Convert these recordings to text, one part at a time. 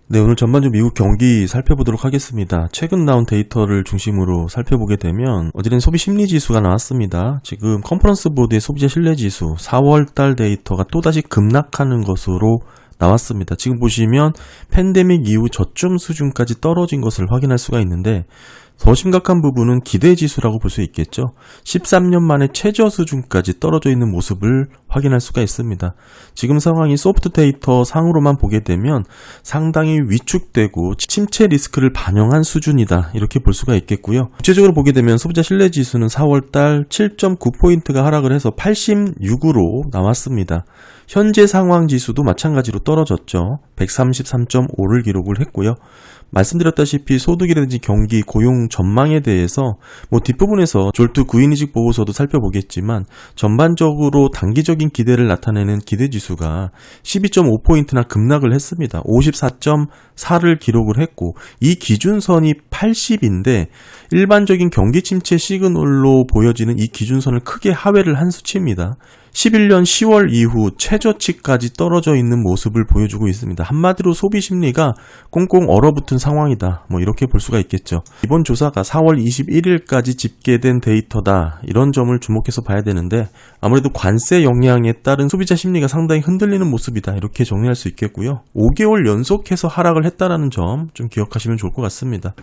네, 오늘 전반적으로 미국 경기 살펴보도록 하겠습니다. 최근 나온 데이터를 중심으로 살펴보게 되면 어제는 소비 심리 지수가 나왔습니다. 지금 컨퍼런스 보드의 소비자 신뢰 지수 4월달 데이터가 또다시 급락하는 것으로 나왔습니다. 지금 보시면 팬데믹 이후 저점 수준까지 떨어진 것을 확인할 수가 있는데 더 심각한 부분은 기대 지수라고 볼 수 있겠죠. 13년 만에 최저 수준까지 떨어져 있는 모습을 확인할 수가 있습니다. 지금 상황이 소프트 데이터 상으로만 보게 되면 상당히 위축되고 침체 리스크를 반영한 수준이다, 이렇게 볼 수가 있겠고요. 구체적으로 보게 되면 소비자 신뢰 지수는 4월달 7.9포인트가 하락을 해서 86으로 나왔습니다. 현재 상황 지수도 마찬가지로 떨어졌죠. 133.5를 기록을 했고요. 말씀드렸다시피 소득이라든지 경기, 고용 전망에 대해서 뒷부분에서 졸트 구인이직 보고서도 살펴보겠지만 전반적으로 단기적인 기대를 나타내는 기대지수가 12.5포인트나 급락을 했습니다. 54.4를 기록을 했고 이 기준선이 80인데 일반적인 경기 침체 시그널로 보여지는 이 기준선을 크게 하회를 한 수치입니다. 11년 10월 이후 최저치까지 떨어져 있는 모습을 보여주고 있습니다. 한마디로 소비 심리가 꽁꽁 얼어붙은 상황이다, 이렇게 볼 수가 있겠죠. 이번 조사가 4월 21일까지 집계된 데이터다, 이런 점을 주목해서 봐야 되는데 아무래도 관세 영향에 따른 소비자 심리가 상당히 흔들리는 모습이다, 이렇게 정리할 수 있겠고요. 5개월 연속해서 하락을 했다는 점 좀 기억하시면 좋을 것 같습니다.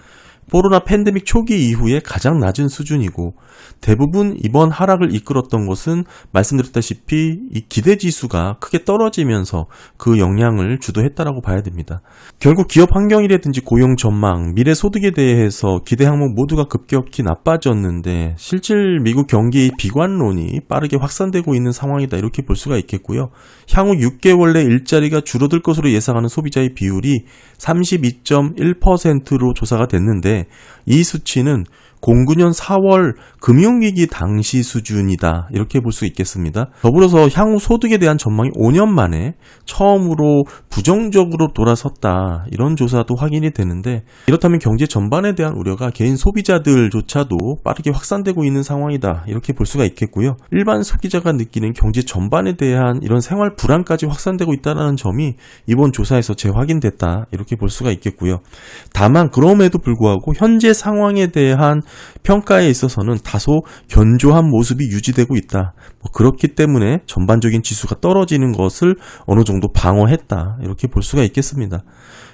코로나 팬데믹 초기 이후에 가장 낮은 수준이고 대부분 이번 하락을 이끌었던 것은 말씀드렸다시피 이 기대지수가 크게 떨어지면서 그 영향을 주도했다라고 봐야 됩니다. 결국 기업 환경이라든지 고용 전망, 미래 소득에 대해서 기대 항목 모두가 급격히 나빠졌는데 실질 미국 경기의 비관론이 빠르게 확산되고 있는 상황이다, 이렇게 볼 수가 있겠고요. 향후 6개월 내 일자리가 줄어들 것으로 예상하는 소비자의 비율이 32.1%로 조사가 됐는데 이 수치는 09년 4월 금융위기 당시 수준이다, 이렇게 볼 수 있겠습니다. 더불어서 향후 소득에 대한 전망이 5년 만에 처음으로 부정적으로 돌아섰다, 이런 조사도 확인이 되는데 이렇다면 경제 전반에 대한 우려가 개인 소비자들조차도 빠르게 확산되고 있는 상황이다, 이렇게 볼 수가 있겠고요. 일반 소비자가 느끼는 경제 전반에 대한 이런 생활 불안까지 확산되고 있다는 점이 이번 조사에서 재확인됐다, 이렇게 볼 수가 있겠고요. 다만 그럼에도 불구하고 현재 상황에 대한 평가에 있어서는 다소 견조한 모습이 유지되고 있다. 그렇기 때문에 전반적인 지수가 떨어지는 것을 어느 정도 방어했다, 이렇게 볼 수가 있겠습니다.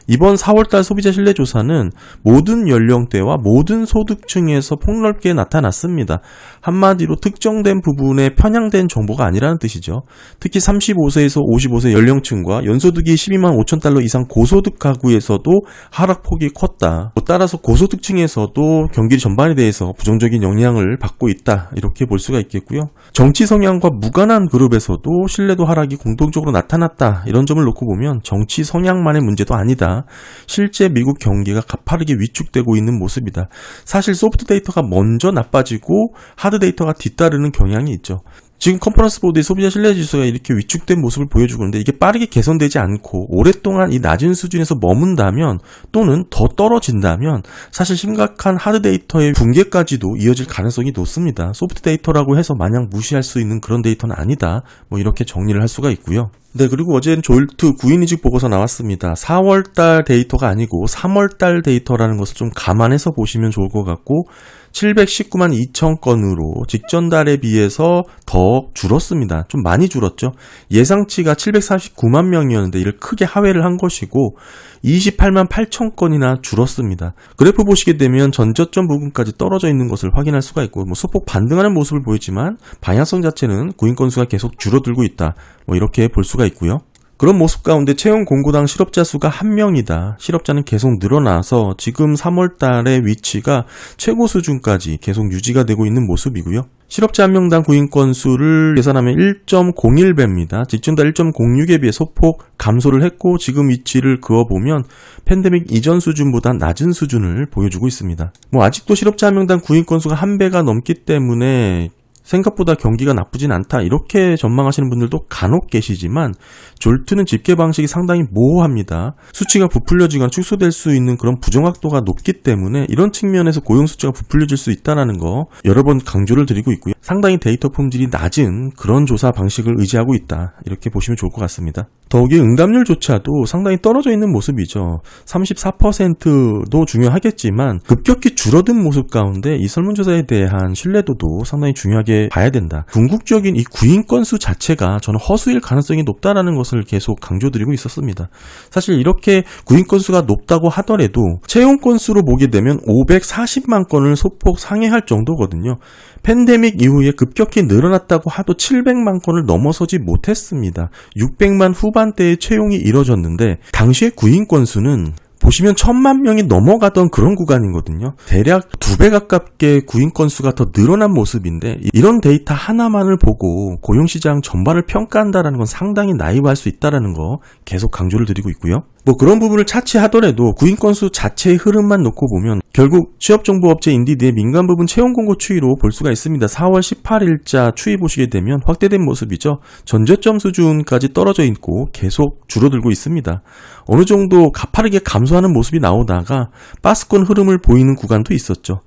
이번 4월달 소비자 신뢰 조사는 모든 연령대와 모든 소득층에서 폭넓게 나타났습니다. 한마디로 특정된 부분에 편향된 정보가 아니라는 뜻이죠. 특히 35세에서 55세 연령층과 연소득이 12만 5천 달러 이상 고소득 가구에서도 하락폭이 컸다. 따라서 고소득층에서도 경기 전반에 대해서 부정적인 영향을 받고 있다, 이렇게 볼 수가 있겠고요. 정치 성향과 무관한 그룹에서도 신뢰도 하락이 공통적으로 나타났다, 이런 점을 놓고 보면 정치 성향만의 문제도 아니다. 실제 미국 경기가 가파르게 위축되고 있는 모습이다. 사실 소프트 데이터가 먼저 나빠지고 하드 데이터가 뒤따르는 경향이 있죠. 지금 컨퍼런스 보드의 소비자 신뢰 지수가 이렇게 위축된 모습을 보여주고 있는데 이게 빠르게 개선되지 않고 오랫동안 이 낮은 수준에서 머문다면 또는 더 떨어진다면 사실 심각한 하드 데이터의 붕괴까지도 이어질 가능성이 높습니다. 소프트 데이터라고 해서 마냥 무시할 수 있는 그런 데이터는 아니다, 이렇게 정리를 할 수가 있고요. 네, 그리고 어제는 졸트 구인이직 보고서 나왔습니다. 4월달 데이터가 아니고 3월달 데이터라는 것을 좀 감안해서 보시면 좋을 것 같고 719만 2천 건으로 직전 달에 비해서 더 줄었습니다. 좀 많이 줄었죠. 예상치가 749만 명이었는데 이를 크게 하회를 한 것이고 28만 8천 건이나 줄었습니다. 그래프 보시게 되면 전저점 부분까지 떨어져 있는 것을 확인할 수가 있고 소폭 반등하는 모습을 보이지만 방향성 자체는 구인 건수가 계속 줄어들고 있다, 이렇게 볼 수가 있고요. 그런 모습 가운데 채용 공고당 실업자 수가 1명이다. 실업자는 계속 늘어나서 지금 3월 달의 위치가 최고 수준까지 계속 유지가 되고 있는 모습이고요. 실업자 1명당 구인 건수를 계산하면 1.01배입니다. 직전달 1.06에 비해 소폭 감소를 했고 지금 위치를 그어보면 팬데믹 이전 수준보다 낮은 수준을 보여주고 있습니다. 아직도 실업자 1명당 구인 건수가 1배가 넘기 때문에 생각보다 경기가 나쁘진 않다, 이렇게 전망하시는 분들도 간혹 계시지만 졸트는 집계 방식이 상당히 모호합니다. 수치가 부풀려지거나 축소될 수 있는 그런 부정확도가 높기 때문에 이런 측면에서 고용 수치가 부풀려질 수 있다는 거 여러 번 강조를 드리고 있고요. 상당히 데이터 품질이 낮은 그런 조사 방식을 의지하고 있다. 이렇게 보시면 좋을 것 같습니다. 더욱이 응답률조차도 상당히 떨어져 있는 모습이죠. 34%도 중요하겠지만 급격히 줄어든 모습 가운데 이 설문조사에 대한 신뢰도도 상당히 중요하게 봐야 된다. 궁극적인 이 구인 건수 자체가 저는 허수일 가능성이 높다라는 것을 계속 강조드리고 있었습니다. 사실 이렇게 구인 건수가 높다고 하더라도 채용 건수로 보게 되면 540만 건을 소폭 상회할 정도거든요. 팬데믹 이후에 급격히 늘어났다고 하도 700만 건을 넘어서지 못했습니다. 600만 후반대의 채용이 이뤄졌는데 당시의 구인 건수는 보시면 1000만 명이 넘어가던 그런 구간이거든요. 대략 2배 가깝게 구인 건수가 더 늘어난 모습인데 이런 데이터 하나만을 보고 고용시장 전반을 평가한다는 건 상당히 나이브할 수 있다는 거 계속 강조를 드리고 있고요. 그런 부분을 차치하더라도 구인 건수 자체의 흐름만 놓고 보면 결국 취업정보업체 인디드의 민간 부분 채용 공고 추이로 볼 수가 있습니다. 4월 18일자 추이 보시게 되면 확대된 모습이죠. 전저점 수준까지 떨어져 있고 계속 줄어들고 있습니다. 어느 정도 가파르게 감소하는 모습이 나오다가 박스권 흐름을 보이는 구간도 있었죠.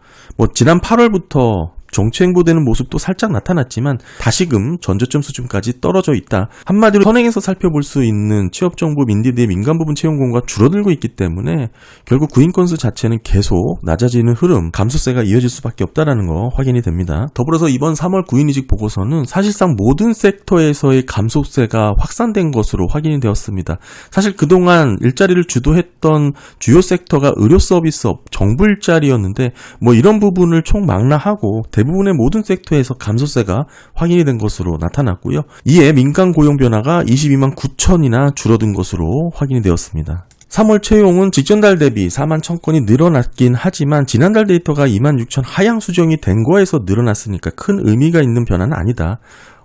지난 8월부터 정체 행보되는 모습도 살짝 나타났지만 다시금 전저점 수준까지 떨어져 있다. 한마디로 선행해서 살펴볼 수 있는 취업정보 인디드의 민간 부분 채용 공고가 줄어들고 있기 때문에 결국 구인 건수 자체는 계속 낮아지는 흐름, 감소세가 이어질 수밖에 없다는 거 확인이 됩니다. 더불어서 이번 3월 구인이직 보고서는 사실상 모든 섹터에서의 감소세가 확산된 것으로 확인이 되었습니다. 사실 그동안 일자리를 주도했던 주요 섹터가 의료 서비스업, 정부 일자리였는데 이런 부분을 총망라하고 대부분의 모든 섹터에서 감소세가 확인이 된 것으로 나타났고요. 이에 민간 고용 변화가 22만 9천이나 줄어든 것으로 확인이 되었습니다. 3월 채용은 직전달 대비 4만 1000건이 늘어났긴 하지만 지난달 데이터가 2만 6천 하향 수정이 된 거에서 늘어났으니까 큰 의미가 있는 변화는 아니다.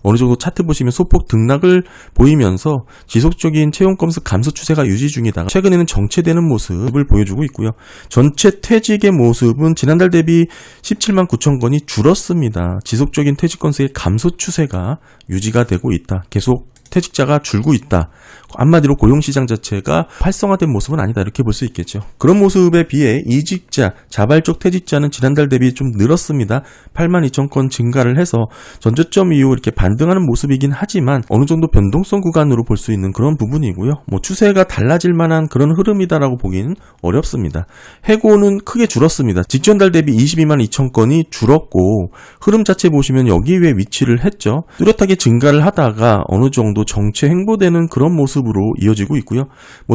어느 정도 차트 보시면 소폭 등락을 보이면서 지속적인 채용 건수 감소 추세가 유지 중이다가 최근에는 정체되는 모습을 보여주고 있고요. 전체 퇴직의 모습은 지난달 대비 17만 9천 건이 줄었습니다. 지속적인 퇴직 건수의 감소 추세가 유지가 되고 있다. 계속 퇴직자가 줄고 있다. 한마디로 고용시장 자체가 활성화된 모습은 아니다. 이렇게 볼 수 있겠죠. 그런 모습에 비해 이직자, 자발적 퇴직자는 지난달 대비 좀 늘었습니다. 8만 2천 건 증가를 해서 전저점 이후 이렇게 반등하는 모습이긴 하지만 어느 정도 변동성 구간으로 볼 수 있는 그런 부분이고요. 추세가 달라질 만한 그런 흐름이다라고 보기는 어렵습니다. 해고는 크게 줄었습니다. 직전달 대비 22만 2천 건이 줄었고 흐름 자체 보시면 여기에 위치를 했죠. 뚜렷하게 증가를 하다가 어느 정도 정체 횡보되는 그런 모습으로 이어지고 있고요.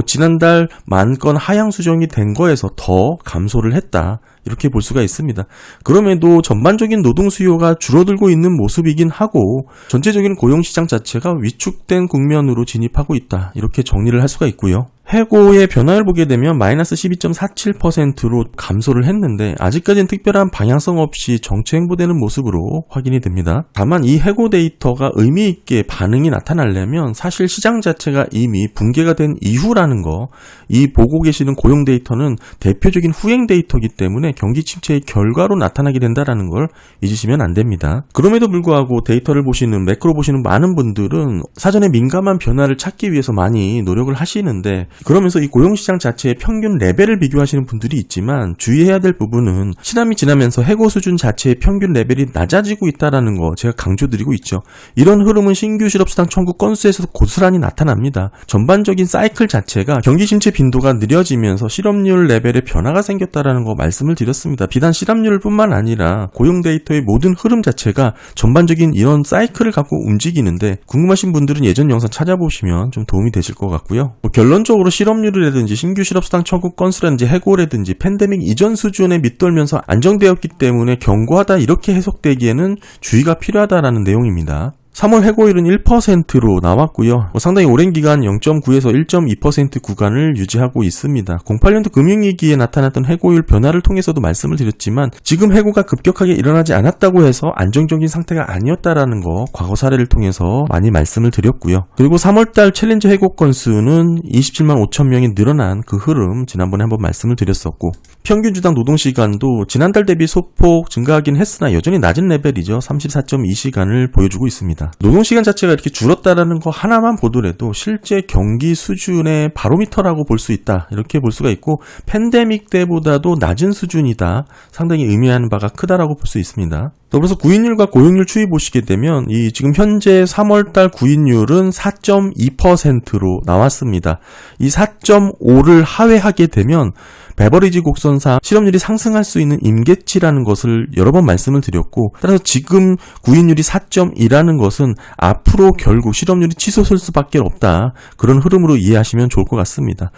지난달 10,000건 하향 수정이 된 거에서 더 감소를 했다. 이렇게 볼 수가 있습니다. 그럼에도 전반적인 노동 수요가 줄어들고 있는 모습이긴 하고 전체적인 고용시장 자체가 위축된 국면으로 진입하고 있다. 이렇게 정리를 할 수가 있고요. 해고의 변화를 보게 되면 마이너스 12.47%로 감소를 했는데 아직까지는 특별한 방향성 없이 정체 횡보되는 모습으로 확인이 됩니다. 다만 이 해고 데이터가 의미 있게 반응이 나타나려면 사실 시장 자체가 이미 붕괴가 된 이후라는 거, 이 보고 계시는 고용 데이터는 대표적인 후행 데이터이기 때문에 경기 침체의 결과로 나타나게 된다는 걸 잊으시면 안 됩니다. 그럼에도 불구하고 데이터를 보시는, 매크로 보시는 많은 분들은 사전에 민감한 변화를 찾기 위해서 많이 노력을 하시는데 그러면서 이 고용시장 자체의 평균 레벨을 비교하시는 분들이 있지만 주의해야 될 부분은 시간이 지나면서 해고 수준 자체의 평균 레벨이 낮아지고 있다는 거 제가 강조드리고 있죠. 이런 흐름은 신규 실업수당 청구 건수에서도 고스란히 나타납니다. 전반적인 사이클 자체가 경기 침체 빈도가 느려지면서 실업률 레벨에 변화가 생겼다는 거 말씀을 드렸습니다. 비단 실업률뿐만 아니라 고용 데이터의 모든 흐름 자체가 전반적인 이런 사이클을 갖고 움직이는데 궁금하신 분들은 예전 영상 찾아보시면 좀 도움이 되실 것 같고요. 결론적으로 실업률이라든지 신규 실업수당 청구 건수라든지 해고라든지 팬데믹 이전 수준에 밑돌면서 안정되었기 때문에 견고하다 이렇게 해석되기에는 주의가 필요하다라는 내용입니다. 3월 해고율은 1%로 나왔고요. 상당히 오랜 기간 0.9에서 1.2% 구간을 유지하고 있습니다. 08년도 금융위기에 나타났던 해고율 변화를 통해서도 말씀을 드렸지만 지금 해고가 급격하게 일어나지 않았다고 해서 안정적인 상태가 아니었다라는 거 과거 사례를 통해서 많이 말씀을 드렸고요. 그리고 3월달 챌린저 해고 건수는 27만 5천 명이 늘어난 그 흐름 지난번에 한번 말씀을 드렸었고 평균 주당 노동시간도 지난달 대비 소폭 증가하긴 했으나 여전히 낮은 레벨이죠. 34.2시간을 보여주고 있습니다. 노동시간 자체가 이렇게 줄었다라는 거 하나만 보더라도 실제 경기 수준의 바로미터라고 볼 수 있다. 이렇게 볼 수가 있고 팬데믹 때보다도 낮은 수준이다. 상당히 의미하는 바가 크다라고 볼 수 있습니다. 더불어서 구인율과 고용률 추이 보시게 되면 이 지금 현재 3월달 구인율은 4.2%로 나왔습니다. 이 4.5를 하회하게 되면 베버리지 곡선상 실업률이 상승할 수 있는 임계치라는 것을 여러 번 말씀을 드렸고, 따라서 지금 구인율이 4.2라는 것은 앞으로 결국 실업률이 치솟을 수밖에 없다, 그런 흐름으로 이해하시면 좋을 것 같습니다.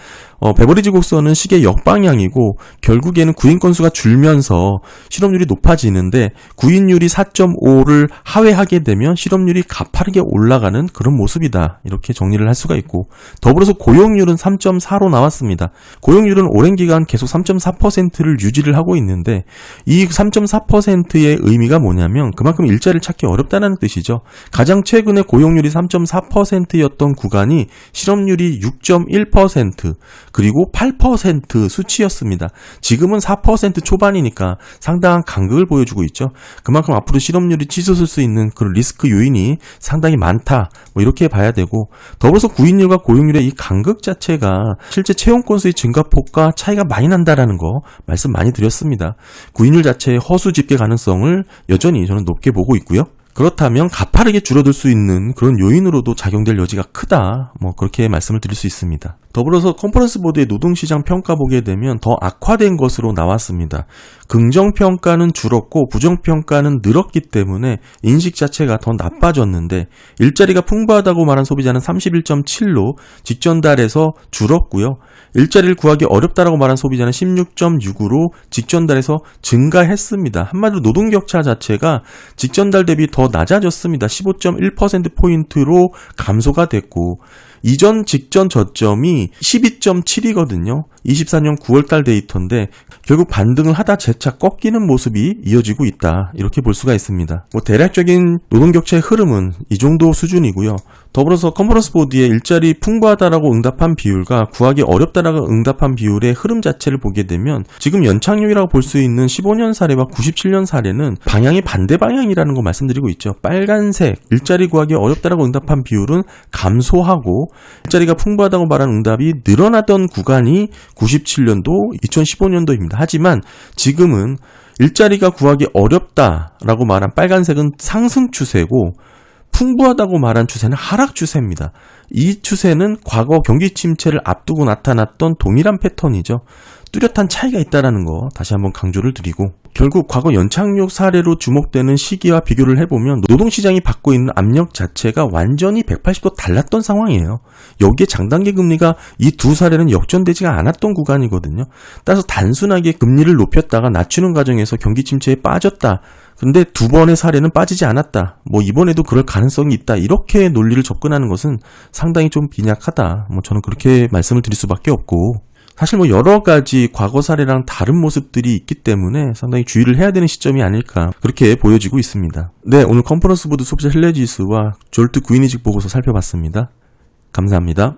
베버리지 곡선은 시계 역방향이고 결국에는 구인 건수가 줄면서 실업률이 높아지는데, 구인율이 4.5를 하회하게 되면 실업률이 가파르게 올라가는 그런 모습이다, 이렇게 정리를 할 수가 있고, 더불어서 고용률은 3.4로 나왔습니다. 고용률은 오랜 기간 계속 3.4%를 유지를 하고 있는데, 이 3.4%의 의미가 뭐냐면 그만큼 일자리를 찾기 어렵다는 뜻이죠. 가장 최근에 고용률이 3.4%였던 구간이 실업률이 6.1% 그리고 8% 수치였습니다. 지금은 4% 초반이니까 상당한 간극을 보여주고 있죠. 그만큼 앞으로 실업률이 치솟을 수 있는 그런 리스크 요인이 상당히 많다, 뭐 이렇게 봐야 되고, 더불어서 구인율과 고용률의 이 간극 자체가 실제 채용 건수의 증가폭과 차이가 많이 난다라는 거 말씀 많이 드렸습니다. 구인율 자체의 허수 집계 가능성을 여전히 저는 높게 보고 있고요. 그렇다면 가파르게 줄어들 수 있는 그런 요인으로도 작용될 여지가 크다, 뭐 그렇게 말씀을 드릴 수 있습니다. 더불어서 컨퍼런스 보드의 노동시장 평가 보게 되면 더 악화된 것으로 나왔습니다. 긍정평가는 줄었고 부정평가는 늘었기 때문에 인식 자체가 더 나빠졌는데, 일자리가 풍부하다고 말한 소비자는 31.7로 직전 달에서 줄었고요. 일자리를 구하기 어렵다라고 말한 소비자는 16.6으로 직전 달에서 증가했습니다. 한마디로 노동격차 자체가 직전 달 대비 더 낮아졌습니다. 15.1%포인트로 감소가 됐고, 이전 직전 저점이 12.7이거든요. 24년 9월달 데이터인데 결국 반등을 하다 재차 꺾이는 모습이 이어지고 있다, 이렇게 볼 수가 있습니다. 대략적인 노동격차의 흐름은 이 정도 수준이고요. 더불어서 컨퍼런스 보드의 일자리 풍부하다라고 응답한 비율과 구하기 어렵다라고 응답한 비율의 흐름 자체를 보게 되면 지금 연착륙이라고 볼 수 있는 15년 사례와 97년 사례는 방향이 반대 방향이라는 거 말씀드리고 있죠. 빨간색 일자리 구하기 어렵다라고 응답한 비율은 감소하고, 일자리가 풍부하다고 말한 응답이 늘어나던 구간이 97년도, 2015년도입니다. 하지만 지금은 일자리가 구하기 어렵다라고 말한 빨간색은 상승 추세고, 풍부하다고 말한 추세는 하락 추세입니다. 이 추세는 과거 경기 침체를 앞두고 나타났던 동일한 패턴이죠. 뚜렷한 차이가 있다는 거 다시 한번 강조를 드리고, 결국 과거 연착륙 사례로 주목되는 시기와 비교를 해보면 노동시장이 받고 있는 압력 자체가 완전히 180도 달랐던 상황이에요. 여기에 장단기 금리가 이 두 사례는 역전되지가 않았던 구간이거든요. 따라서 단순하게 금리를 높였다가 낮추는 과정에서 경기 침체에 빠졌다, 근데 두 번의 사례는 빠지지 않았다, 뭐 이번에도 그럴 가능성이 있다, 이렇게 논리를 접근하는 것은 상당히 좀 빈약하다, 뭐 저는 그렇게 말씀을 드릴 수밖에 없고, 사실 뭐 여러 가지 과거 사례랑 다른 모습들이 있기 때문에 상당히 주의를 해야 되는 시점이 아닐까, 그렇게 보여지고 있습니다. 네, 오늘 컨퍼런스 보드 소비자 신뢰지수와 졸트 구인이직 보고서 살펴봤습니다. 감사합니다.